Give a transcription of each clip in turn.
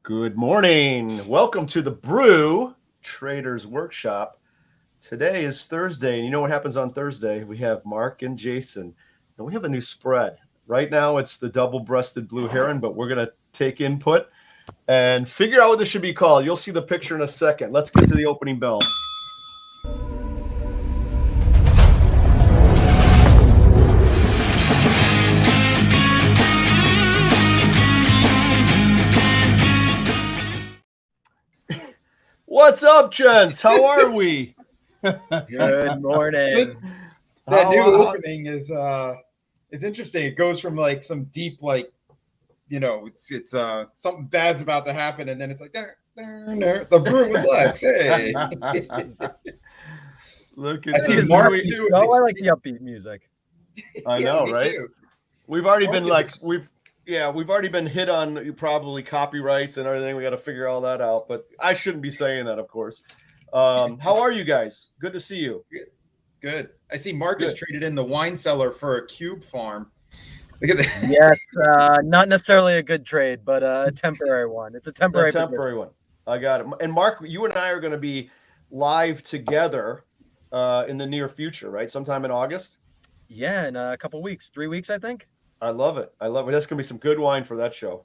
Good morning. Welcome to the Brew Traders Workshop. Today is Thursday, and you know what happens on Thursday? We have Mark and Jason, and we have a new spread. Right now, it's the double-breasted blue heron, but we're going to take input and figure out what this should be called. You'll see the picture in a second. Let's get to the opening bell. What's up, gents? How are we? Good morning. That new opening is interesting. It goes from like some deep, like, it's something bad's about to happen, and then it's like the brew with Lex. Hey, look at I see this. Mark too. I like the upbeat music. I know, me right? too. We've already Mark been like we've already been hit on probably copyrights and everything. We got to figure all that out, but I shouldn't be saying that, of course. How are you guys? Good to see you. Good. I see Mark is traded in the wine cellar for a cube farm. Look at that. Yes, not necessarily a good trade, but a temporary one. It's a temporary one. I got it. And Mark, you and I are going to be live together in the near future, right? Sometime in August. Yeah, in a couple weeks, 3 weeks, I think. I love it. I love it. That's going to be some good wine for that show.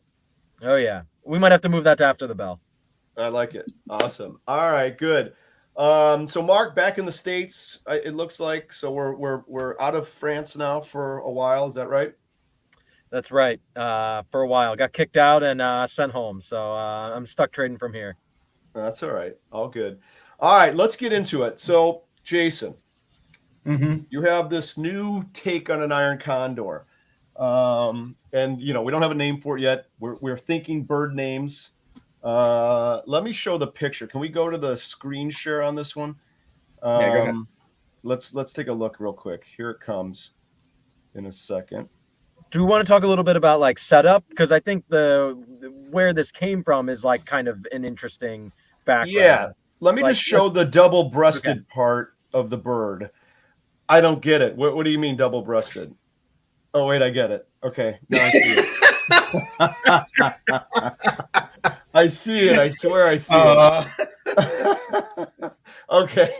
Oh yeah, we might have to move that to after the bell. I like it. Awesome. All right, good. So Mark, back in the States, it looks like. So we're out of France now for a while. Is that right? That's right. For a while, got kicked out and sent home. So I'm stuck trading from here. That's all right. All good. All right, let's get into it. So Jason, you have this new take on an Iron Condor. And we don't have a name for it yet. We're thinking bird names. Let me show the picture. Can we go to the screen share on this one? Yeah, go ahead. Let's take a look real quick. Here it comes in a second. Do we want to talk a little bit about like setup? Because I think where this came from is like kind of an interesting background. Yeah. Let me just show the double-breasted part of the bird. I don't get it. What do you mean double-breasted? Oh, wait, I get it. Okay. Now I see it. I see it. I swear I see it. Okay.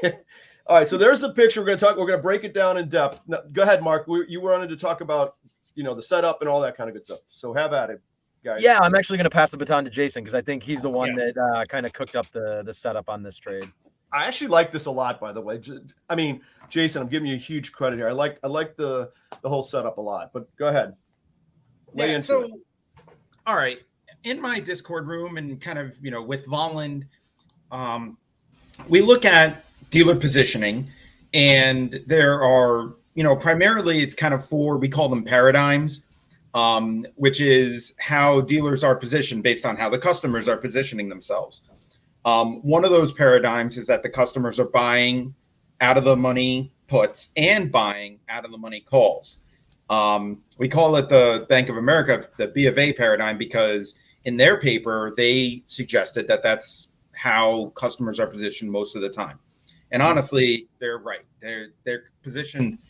All right. So there's the picture. We're going to break it down in depth. Now, go ahead, Mark. You wanted to talk about, the setup and all that kind of good stuff. So have at it, guys. Yeah, I'm actually going to pass the baton to Jason because I think he's the one that kind of cooked up the setup on this trade. I actually like this a lot, by the way. I mean, Jason, I'm giving you huge credit here. I like the whole setup a lot, but go ahead. All right. In my Discord room and kind of, with Volland, we look at dealer positioning, and there are, primarily it's kind of four, we call them paradigms, which is how dealers are positioned based on how the customers are positioning themselves. One of those paradigms is that the customers are buying out of the money puts and buying out of the money calls. We call it the Bank of America, the B of A paradigm, because in their paper, they suggested that that's how customers are positioned most of the time. And honestly, they're right. They're positioned,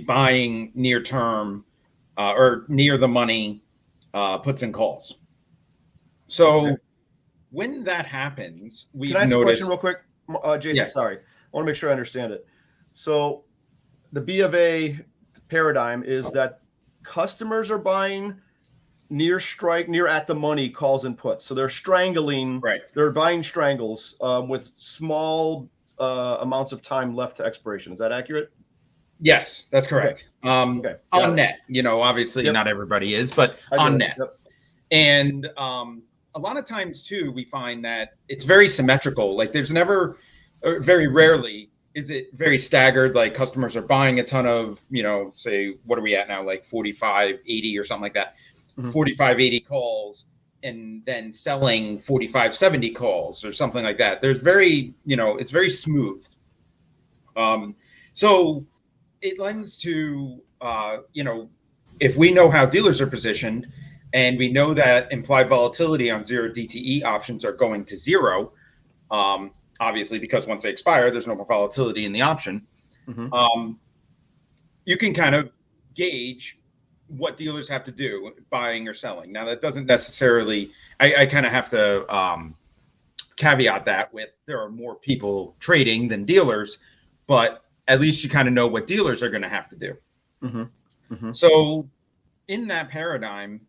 buying near term or near the money puts and calls. So when that happens, we notice. Can I ask a question real quick, Jason? Yes. Sorry, I want to make sure I understand it. So the B of A paradigm is that customers are buying near at the money calls and puts. So they're strangling. Right. They're buying strangles with small amounts of time left to expiration. Is that accurate? Yes, that's correct. On net, obviously not everybody is, but on net. Yep. And a lot of times too, we find that it's very symmetrical. Like there's never, or very rarely, is it very staggered? Like customers are buying a ton of, say, what are we at now? Like 45, 80 or something like that. 45, 80 calls and then selling 45, 70 calls or something like that. There's very, it's very smooth. So it lends to, if we know how dealers are positioned and we know that implied volatility on zero DTE options are going to zero, obviously, because once they expire, there's no more volatility in the option. You can kind of gauge, what dealers have to do, buying or selling. Now, that doesn't necessarily, I kind of have to caveat that with there are more people trading than dealers, but at least you kind of know what dealers are going to have to do. Mm-hmm. Mm-hmm. So in that paradigm,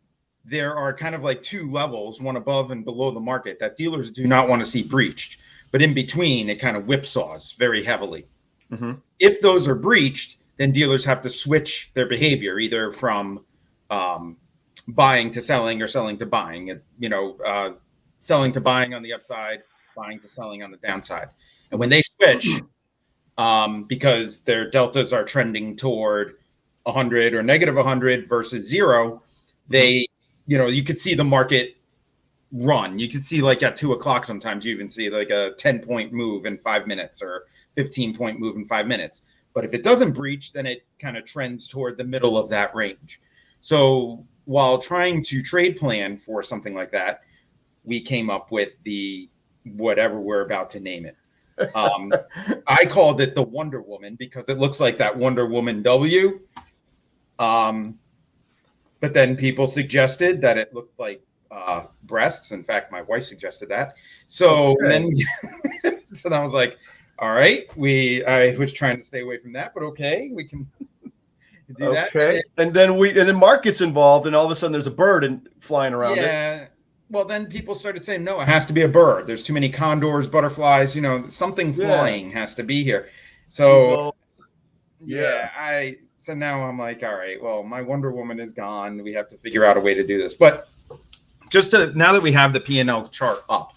there are kind of like two levels, one above and below the market, that dealers do not want to see breached. But in between, it kind of whipsaws very heavily. Mm-hmm. If those are breached, then dealers have to switch their behavior, either from buying to selling or selling to buying. Selling to buying on the upside, buying to selling on the downside. And when they switch, because their deltas are trending toward 100 or negative 100 versus 0, they, you could see the market run. You could see like at 2 o'clock, sometimes you even see like a 10-point move in 5 minutes or 15-point move in 5 minutes. But if it doesn't breach, then it kind of trends toward the middle of that range. So while trying to trade plan for something like that, we came up with the whatever we're about to name it. I called it the Wonder Woman because it looks like that Wonder Woman W. But then people suggested that it looked like breasts. In fact, my wife suggested that. So then, so I was like, all right, I was trying to stay away from that, but okay, we can do that. Okay. And then Mark gets involved, and all of a sudden there's a bird flying around it. Yeah. Well, then people started saying, no, it has to be a bird. There's too many condors, butterflies, something flying has to be here. So, so now I'm like, all right, well, my Wonder Woman is gone. We have to figure out a way to do this. But now that we have the P&L chart up,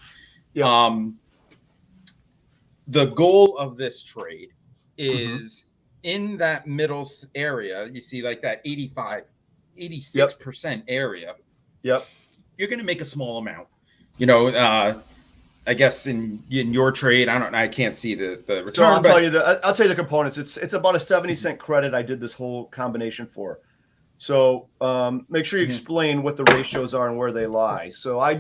the goal of this trade is in that middle area. You see like that 86% area. Yep. You're going to make a small amount, I guess in your trade, I can't see the return. So I'll tell you the components. It's about a 70-cent credit I did this whole combination for. So make sure you explain what the ratios are and where they lie. So I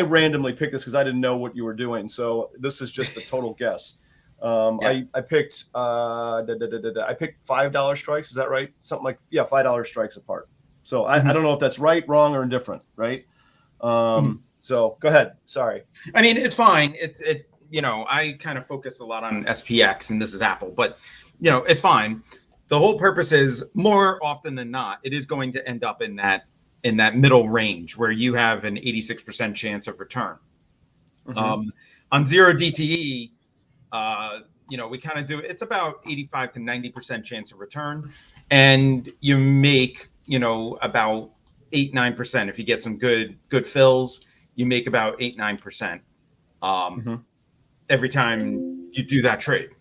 randomly picked this because I didn't know what you were doing. So this is just a total guess. I picked I picked $5 strikes. Is that right? Something like $5 strikes apart. So I don't know if that's right, wrong, or indifferent, right? So go ahead. Sorry. I mean, it's fine. I kind of focus a lot on SPX, and this is Apple, but it's fine. The whole purpose is, more often than not, it is going to end up in that middle range where you have an 86% chance of return. On zero DTE, we kind of do it's about 85 to 90% chance of return, and you make about 8-9%. If you get some good fills, you make about 8-9% every time you do that trade.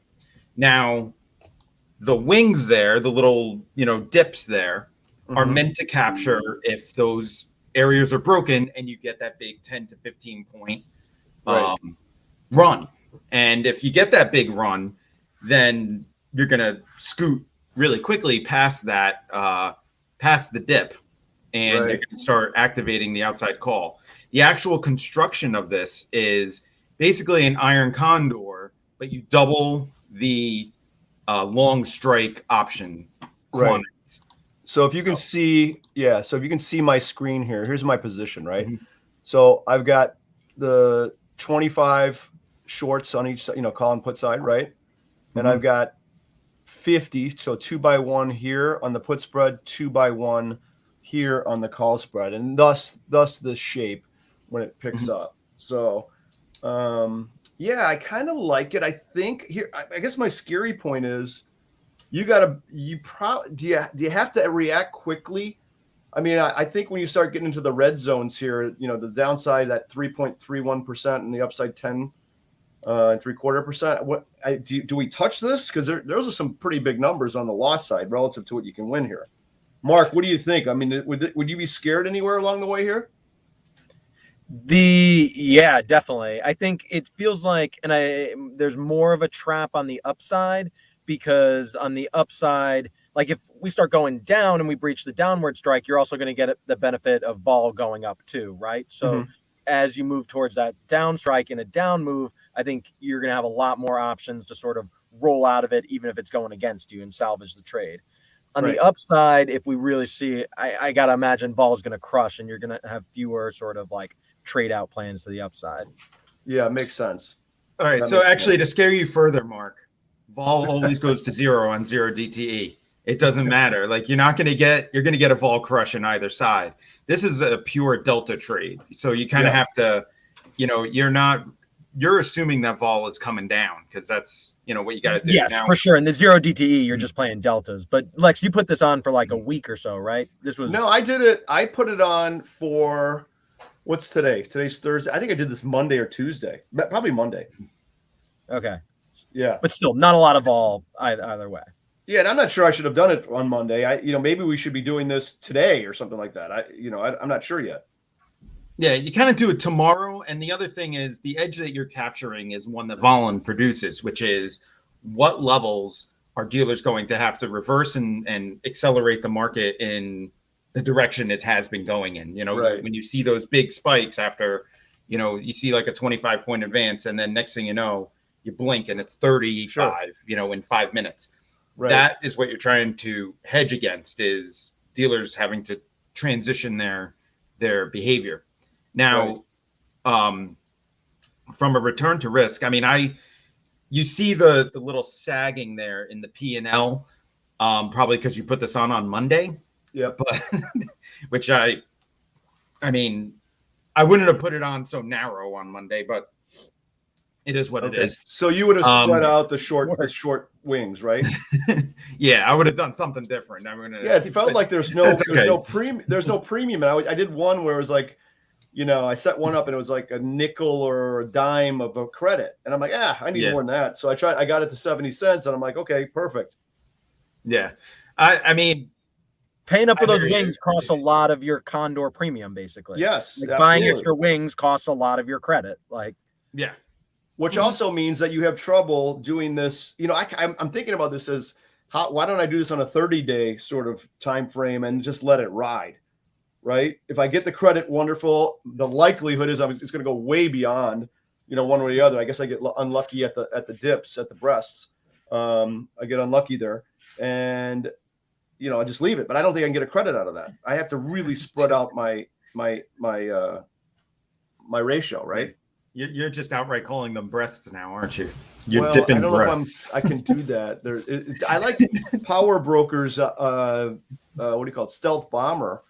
Now, the wings there, the little dips there, are meant to capture if those areas are broken and you get that big 10 to 15 point run. And if you get that big run, then you're gonna scoot really quickly past that past the dip, and you're going to start activating the outside call. The actual construction of this is basically an Iron Condor, but you double the long strike option quantities. So if you can see, my screen here, here's my position, right? So I've got the 25 shorts on each side, call and put side, right? And I've got 50, so 2x1 here on the put spread, 2x1 here on the call spread, and thus the shape when it picks up. So I kind of like it. I think here, I guess my scary point is do you have to react quickly? I mean, I think when you start getting into the red zones here, the downside at 3.31% and the upside 10 and 3/4%. What do we touch this? Because those are some pretty big numbers on the loss side relative to what you can win here. Mark, what do you think? I mean, would you be scared anywhere along the way here? Definitely. I think it feels like, there's more of a trap on the upside, because on the upside, like if we start going down and we breach the downward strike, you're also going to get the benefit of vol going up too, right? So as you move towards that down strike in a down move, I think you're going to have a lot more options to sort of roll out of it, even if it's going against you, and salvage the trade. On the upside, if we really see it, I got to imagine Vol's going to crush and you're going to have fewer sort of like trade out plans to the upside. Yeah, makes sense. All right. That So makes actually, sense. to scare you further, Mark, vol always goes to 0 on 0 DTE. It doesn't matter. Like you're going to get a vol crush on either side. This is a pure delta trade. So you kind of have to, you're assuming that vol is coming down because that's, what you got to do. Yes, now, for sure. In the 0 DTE, you're just playing deltas. But Lex, you put this on for like a week or so, right? No, I did it. I put it on for what's today? Today's Thursday. I think I did this Monday or Tuesday. Probably Monday. Okay. Yeah. But still, not a lot of vol either way. Yeah, and I'm not sure I should have done it on Monday. Maybe we should be doing this today or something like that. I'm not sure yet. Yeah, you kind of do it tomorrow. And the other thing is the edge that you're capturing is one that Volin produces, which is what levels are dealers going to have to reverse and accelerate the market in the direction it has been going in. When you see those big spikes after, you see like a 25-point advance, and then next thing you know, you blink and it's 35, in 5 minutes. Right. That is what you're trying to hedge against, is dealers having to transition their behavior. Now, from a return to risk, you see the little sagging there in the P&L, probably because you put this on Monday. Yeah. But which I wouldn't have put it on so narrow on Monday, but it is what it is. So you would have spread out the short wings, right? Yeah, I would have done something different. It felt like there's no premium. And I did one where it was like, I set one up and it was like a nickel or a dime of a credit, and I'm like, I need more than that. So I got it to 70 cents, and I'm like, okay, perfect. Yeah, I mean, paying up for those wings costs a lot of your Condor premium, basically. Yes, buying extra wings costs a lot of your credit. Yeah. Which also means that you have trouble doing this. I'm thinking about this as why don't I do this on a 30-day sort of time frame and just let it ride, right? If I get the credit, wonderful. The likelihood is it's going to go way beyond, one way or the other. I guess I get unlucky at the dips, at the breasts. I get unlucky there, and I just leave it. But I don't think I can get a credit out of that. I have to really spread out my ratio, right? You're just outright calling them breasts now, aren't you? You're dipping breasts. I can do that. I like Power Broker's what do you call it? Stealth Bomber,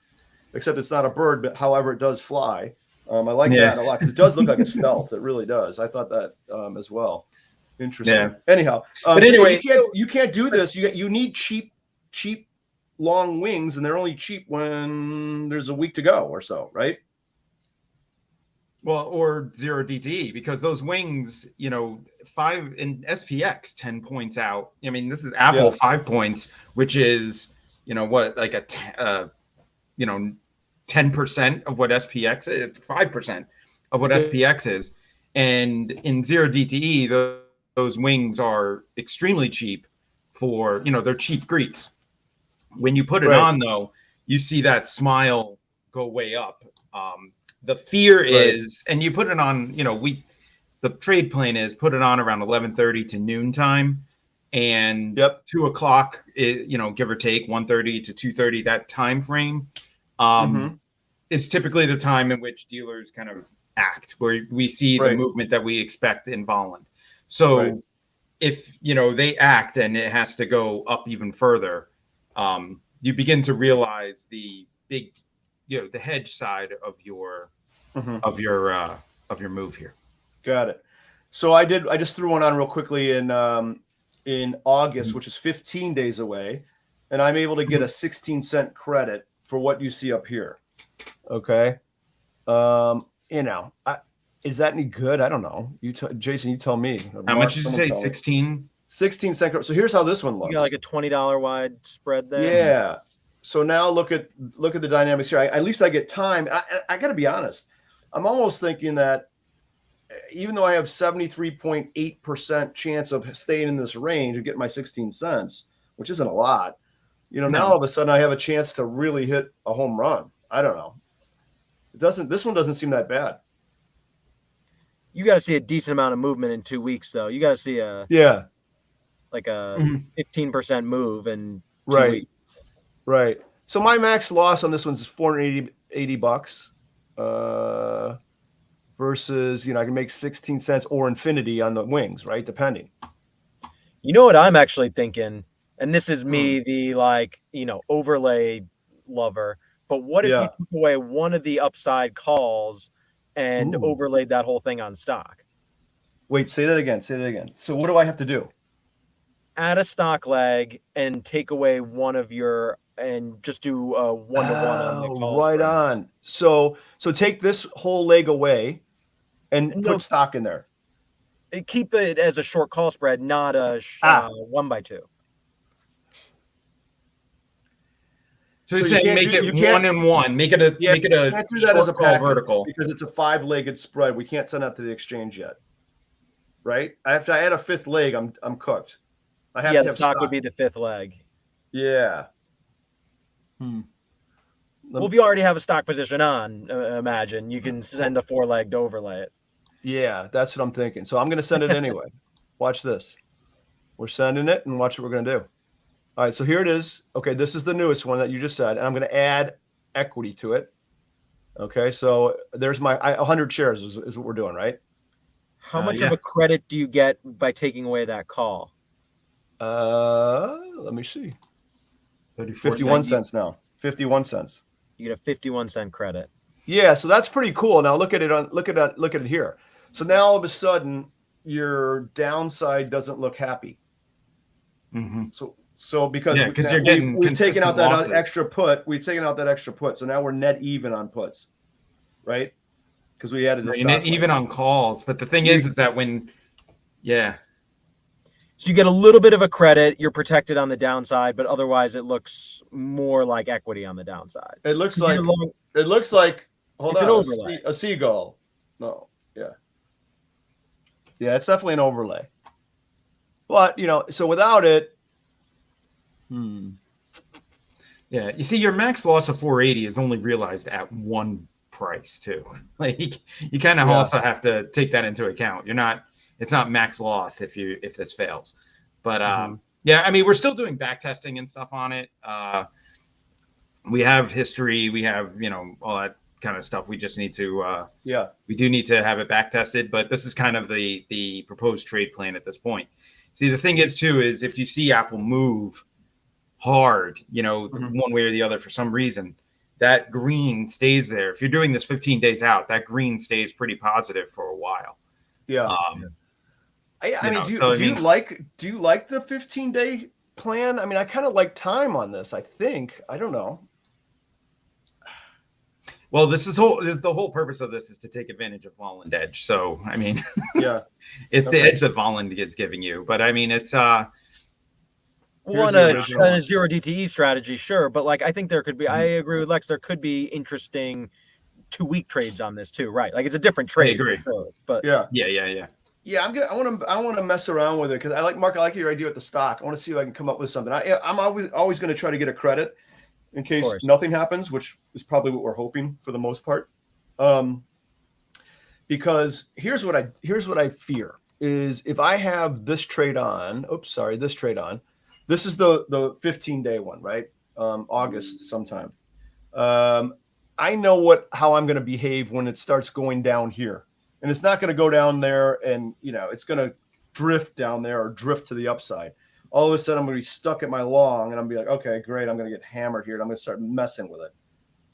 except it's not a bird, but however it does fly. I like that a lot because it does look like a stealth. It really does. I thought that as well. Interesting. Yeah. Anyhow, but anyway, you can't do this. You need cheap long wings, and they're only cheap when there's a week to go or so, right? Well, or 0 DTE, because those wings, 5 in SPX 10 points out. This is Apple 5 points, which is like a 10% of what SPX is, 5% of what SPX is, and in 0 DTE those wings are extremely cheap for they're cheap greets. When you put it on though, you see that smile go way up. The fear is, and you put it on, the trade plan is put it on around 11:30 to noon time, and 2 o'clock, give or take 1:30 to 2:30, that time frame is typically the time in which dealers kind of act, where we see the movement that we expect in Volin. So if, they act and it has to go up even further, you begin to realize the big, the hedge side of your move here. Got it. So I just threw one on real quickly in August, which is 15 days away, and I'm able to get a 16-cent credit for what you see up here. Okay. Is that any good? I don't know. Jason, you tell me. How much did you say? 16? 16-cent credit. So here's how this one looks. You got like a $20 wide spread there. Yeah. So now look at the dynamics here. At least I get time. I got to be honest. I'm almost thinking that even though I have 73.8% chance of staying in this range and getting my 16 cents, which isn't a lot, now all of a sudden I have a chance to really hit a home run. I don't know. This one doesn't seem that bad. You got to see a decent amount of movement in 2 weeks, though. You got to see a 15% move in 2 weeks. Right. So my max loss on this one's 480 bucks. Versus, I can make 16 cents or infinity on the wings, right? Depending. You know what I'm actually thinking, and this is me, Hmm. the overlay lover. But what if you took away one of the upside calls and overlaid that whole thing on stock? Wait, say that again. So what do I have to do? Add a stock leg and take away one of your, and just do a 1-to-1 on the call Right spread. on. So take this whole leg away and No, put stock in there. keep it as a short call spread, not a 1x2. So you're saying make it 1-and-1, make it a can't do that short as a call package vertical because it's a 5-legged spread. We can't send that to the exchange yet, right? After I add a 5th leg, I'm cooked. I have to have the stock would be the 5th leg. Yeah. Well, if you already have a stock position on, imagine you can send a 4-leg to overlay it. Yeah, that's what I'm thinking. So I'm going to send it anyway. Watch this. We're sending it and watch what we're going to do. All right, so here it is. Okay, this is the newest one that you just said, and I'm going to add equity to it. Okay, so there's my 100 shares is what we're doing, right? How much of a credit do you get by taking away that call? Let me see. 51 cents now. 51 cents. You get a 51-cent credit. Yeah, so that's pretty cool. Now look at it here. So now all of a sudden your downside doesn't look happy. Mm-hmm. So because you're getting we've taken out that losses. extra put. We've taken out that extra put. So now we're net even on puts, right? Because we added the net even on calls. But the thing is that when, So you get a little bit of a credit. You're protected on the downside, but otherwise it looks more like equity on the downside. It looks like hold it's on, an overlay. a seagull. No, yeah, it's definitely an overlay. But so without it, yeah, you see, your max loss of 480 is only realized at one price too. Like you kind of also have to take that into account. It's not max loss if this fails. But yeah, I mean, we're still doing back testing and stuff on it. We have history, we have all that kind of stuff. We just need to we do need to have it back tested, but this is kind of the proposed trade plan at this point. See, the thing is too is if you see Apple move hard, one way or the other for some reason, that green stays there. If you're doing this 15 days out, that green stays pretty positive for a while. Yeah. I mean, do you like the 15-day plan? I mean, I kind of like time on this. I think. I don't know. Well, the whole purpose of this is to take advantage of Volland edge. So, I mean, it's the edge that Volland is giving you. But I mean, it's on a 0 DTE strategy, sure. But I think there could be. I agree with Lex. There could be interesting 2-week trades on this too, right? It's a different trade. I agree. For sure, but yeah. Yeah, I want to mess around with it because I like your idea with the stock. I want to see if I can come up with something. I'm always going to try to get a credit in case nothing happens, which is probably what we're hoping for the most part. Because here's what I fear is if I have this trade on. This is the 15-day one, right? August sometime. I know how I'm going to behave when it starts going down here. And it's not going to go down there and, it's going to drift down there or drift to the upside. All of a sudden, I'm going to be stuck at my long and I'm going to be like, okay, great. I'm going to get hammered here. And I'm going to start messing with it.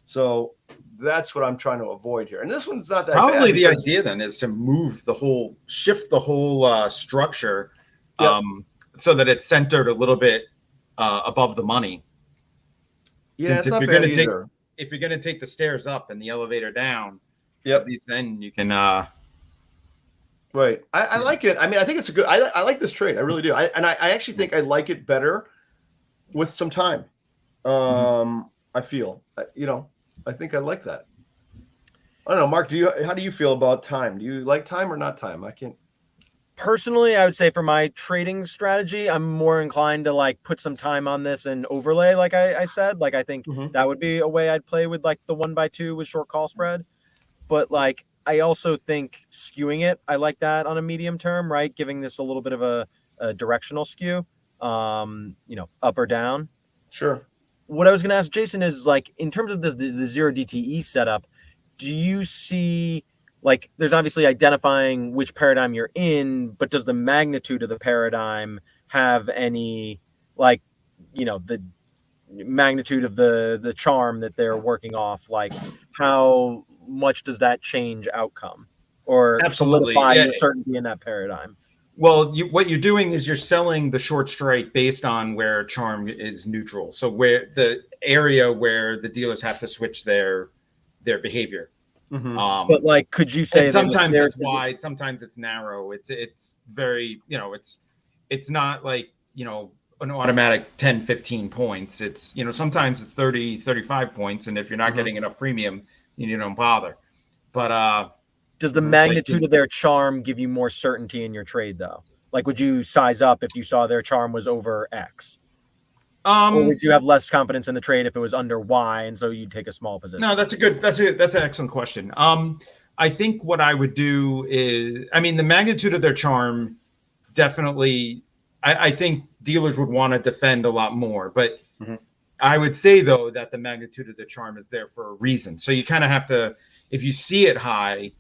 So that's what I'm trying to avoid here. And this one's not that probably bad the idea then is to shift the whole structure so that it's centered a little bit above the money. Yeah, Since if you're going to take the stairs up and the elevator down, at least then you can right. I like it. I mean, I think it's a good I like this trade. I really do. I actually think I like it better with some time. I feel I think I like that. I don't know, Mark, how do you feel about time? Do you like time or not time? I can't. Personally, I would say for my trading strategy, I'm more inclined to put some time on this and overlay, like I said. I think that would be a way I'd play with the 1x2 with short call spread. But I also think skewing it, I like that on a medium term, right? Giving this a little bit of a directional skew, up or down. Sure. what I was going to ask Jason is like, in terms of the zero DTE setup, do you see like there's obviously identifying which paradigm you're in, but does the magnitude of the paradigm have any like, the magnitude of the charm that they're working off? Like how much does that change outcome or Absolutely. solidify Yeah. your certainty in that paradigm? Well, what you're doing is you're selling the short strike based on where charm is neutral. So where the area where the dealers have to switch their behavior. Mhm. But like, could you say And that sometimes their it's wide, sometimes it's narrow. It's very, it's not like, an automatic 10, 15 points. It's, sometimes it's 30, 35 points. And if you're not getting enough premium, you don't bother. But does the magnitude of their charm give you more certainty in your trade though? Like, would you size up if you saw their charm was over X? Or would you have less confidence in the trade if it was under Y, and so you'd take a small position? No, that's an excellent question. I think what I would do is, the magnitude of their charm definitely, I think dealers would want to defend a lot more, but I would say though that the magnitude of the charm is there for a reason. So you kind of have to, if you see it high,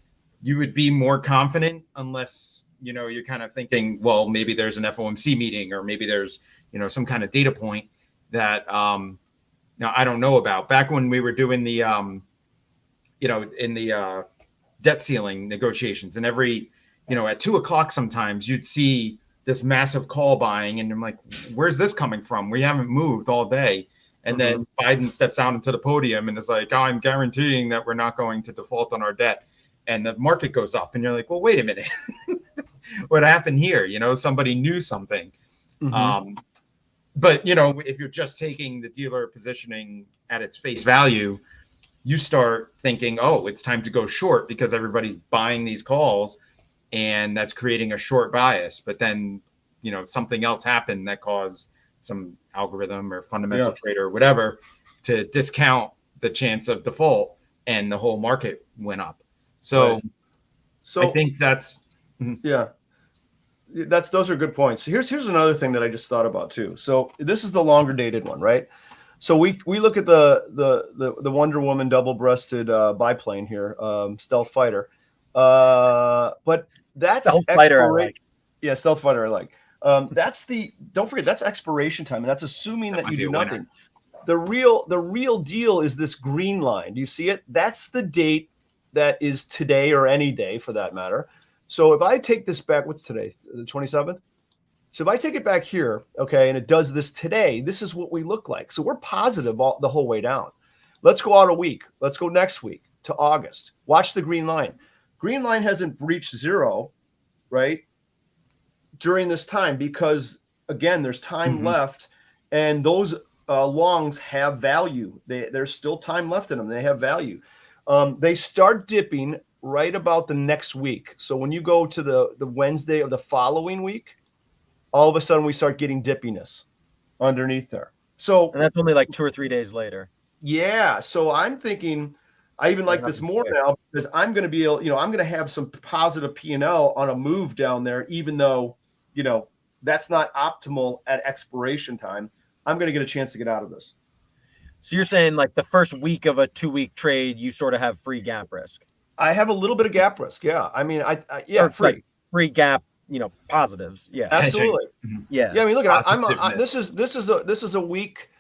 you would be more confident unless, you're kind of thinking, well, maybe there's an FOMC meeting or maybe there's, some kind of data point that, now I don't know about. Back when we were doing the, in the debt ceiling negotiations, and every, at 2:00 sometimes you'd see this massive call buying, and I'm like, where's this coming from? We haven't moved all day. And then Biden steps out into the podium and is like, oh, I'm guaranteeing that we're not going to default on our debt. And the market goes up, and you're like, well, wait a minute. What happened here? Somebody knew something. But, if you're just taking the dealer positioning at its face value, you start thinking, oh, it's time to go short because everybody's buying these calls, and that's creating a short bias. But then, something else happened that caused some algorithm or fundamental trader or whatever to discount the chance of default, and the whole market went up. So I think that's those are good points. Here's another thing that I just thought about too. So this is the longer dated one, right? So we look at the Wonder Woman double-breasted biplane here, stealth fighter, but that's stealth fighter. I like. Yeah, stealth fighter. I like. Don't forget that's expiration time, and that's assuming that you do nothing. The real deal is this green line. Do you see it? That's the date that is today or any day for that matter. So if I take this back, what's today? The 27th? So if I take it back here, okay, and it does this today, this is what we look like. So we're positive the whole way down. Let's go out a week. Let's go next week to August. Watch the green line. Green line hasn't breached zero, right, during this time because, again, there's time left, and those longs have value. There's still time left in them. They have value. They start dipping right about the next week. So when you go to the Wednesday of the following week, all of a sudden we start getting dippiness underneath there. So and that's only like 2 or 3 days later. Yeah. So I'm thinking I even like this more now because I'm going to be able, I'm going to have some positive P&L on a move down there, even though, that's not optimal at expiration time. I'm going to get a chance to get out of this. So you're saying like the first week of a 2-week trade, you sort of have free gap risk. I have a little bit of gap risk. Yeah. I mean, free. Like free gap, positives. Yeah. Absolutely. Yeah. Yeah. I mean, look, this is a week,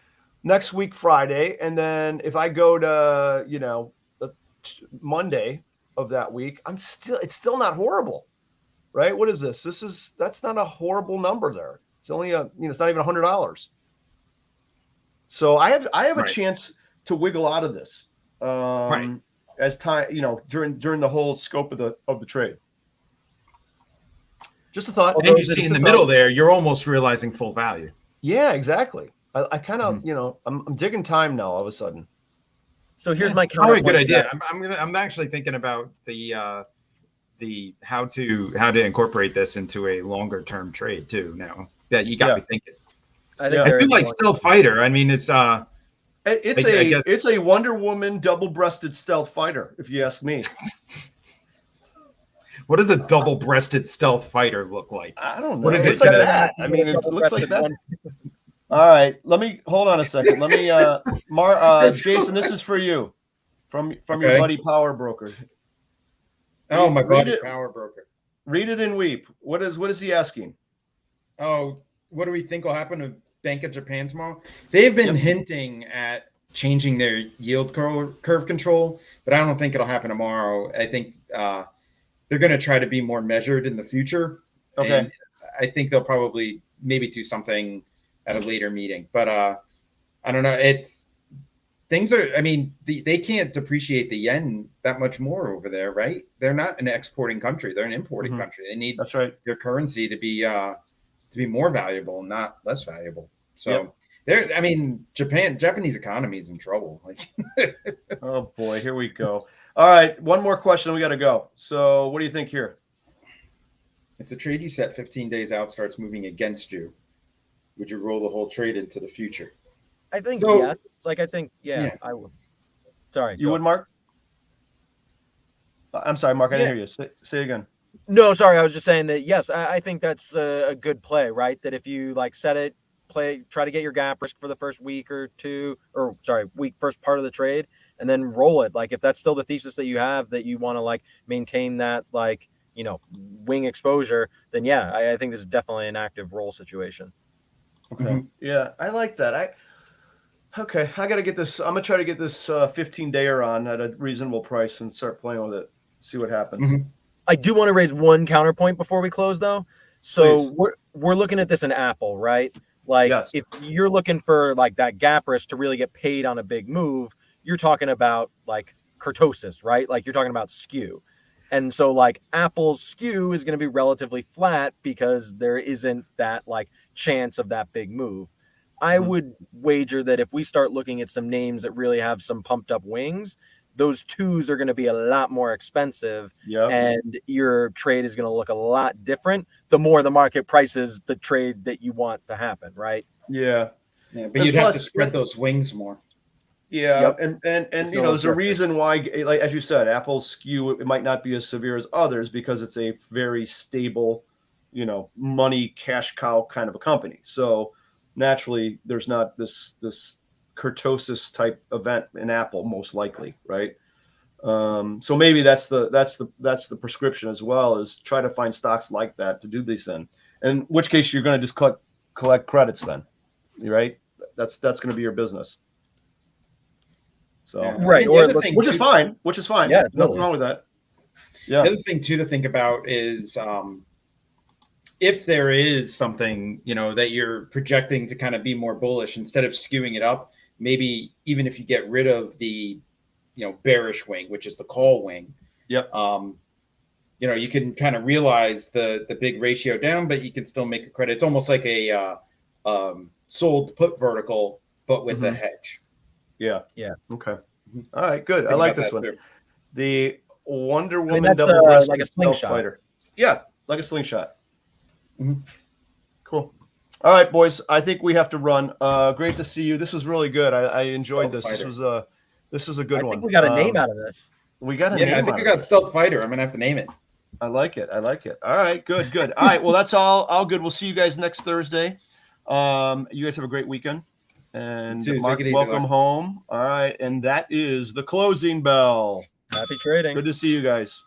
next week, Friday. And then if I go to, Monday of that week, it's still not horrible, right? What is this? That's not a horrible number there. It's only it's not even $100. So I have a chance to wiggle out of this. As time, during the whole scope of the trade. Just a thought. And you see in the middle there, you're almost realizing full value. Yeah, exactly. I kind of, I'm digging time now all of a sudden. So here's my probably a good idea. I'm actually thinking about the how to incorporate this into a longer term trade too. Now that you got me thinking. I feel like stealth fighter. I mean, it's It's a Wonder Woman double-breasted stealth fighter, if you ask me. What does a double-breasted stealth fighter look like? I don't know. What is it? Like that. I mean, it looks like that. All right, let me hold on a second. Let me Jason, this is for you from your Okay. buddy Power Broker. Oh, my Read buddy it. Power Broker. Read it and weep. What is he asking? Oh, what do we think will happen to Bank of Japan tomorrow? They've been Yep. hinting at changing their yield curve control, but I don't think it'll happen tomorrow. I think they're going to try to be more measured in the future. Okay. And I think they'll probably maybe do something at a later meeting. But I don't know. Things are, I mean, they can't depreciate the yen that much more over there, right? They're not an exporting country. They're an importing country. They need That's right. their currency to be more valuable, not less valuable. So Yep. I mean, Japanese economy is in trouble. Like, Oh boy, here we go. All right, one more question. We got to go. So, what do you think here? if the trade you set 15 days out starts moving against you, would you roll the whole trade into the future? I think So- yes. Like I think Yeah. I would. Sorry. You go. would, Mark? I'm sorry, Mark. I didn't Yeah. hear you. Say it again. No, sorry. I was just saying that yes, I think that's a good play, right? That if you like set it, try to get your gap risk for the first week or two, or sorry, first part of the trade, and then roll it. Like if that's still the thesis that you have, that you want to like maintain that like wing exposure, then yeah, I think this is definitely an active roll situation. Okay. Mhm. Yeah, I like that. I got to get this. I'm gonna try to get this 15-dayer on at a reasonable price and start playing with it. See what happens. Mhm. I do want to raise one counterpoint before we close, though. So Please. we're looking at this in Apple, right? Like Yes. if you're looking for like that gap risk to really get paid on a big move, you're talking about like kurtosis, right? Like you're talking about skew. And so like Apple's skew is going to be relatively flat because there isn't that like chance of that big move. I Mhm. would wager that if we start looking at some names that really have some pumped up wings, those twos are going to be a lot more expensive, Yep. and your trade is going to look a lot different the more the market prices the trade that you want to happen, right? Yeah. Yeah, but And you'd have to plus- spread those wings more. Yeah, Yep. and There's no there's a objection. reason why, like as you said, Apple's skew, it might not be as severe as others because it's a very stable, money cash cow kind of a company. So naturally, there's not this kurtosis type event in Apple, most likely, right? So maybe that's the prescription as well, is try to find stocks like that to do these in which case you're going to just collect credits then, right? That's going to be your business. So Yeah. Right, I mean, or the other look- thing which is too- fine. Yeah, Nothing totally. wrong with that. Yeah. The other thing too to think about is if there is something that you're projecting to kind of be more bullish, instead of skewing it up, maybe even if you get rid of the bearish wing, which is the call wing. Yep. You can kind of realize the big ratio down, but you can still make a credit. It's almost like a sold put vertical, but with a Mhm. hedge. Yeah. Yeah. Okay. All right. Good. I Think like about this that one. too. The Wonder Woman that's, double breasted like a slingshot. fighter. Yeah, like a slingshot. Mhm. Cool. All right, boys. I think we have to run. Great to see you. This was really good. I enjoyed this. Stealth This was a good I one. think we got a name out of this. We got a Yeah, name. I think out I of got this. Stealth Fighter. I'm gonna have to name it. I like it. All right, good. All right, well, that's all good. We'll see you guys next Thursday. You guys have a great weekend. And You too. Mark, Take it easy, welcome Lex. home. All right, and that is the closing bell. Happy trading. Good to see you guys.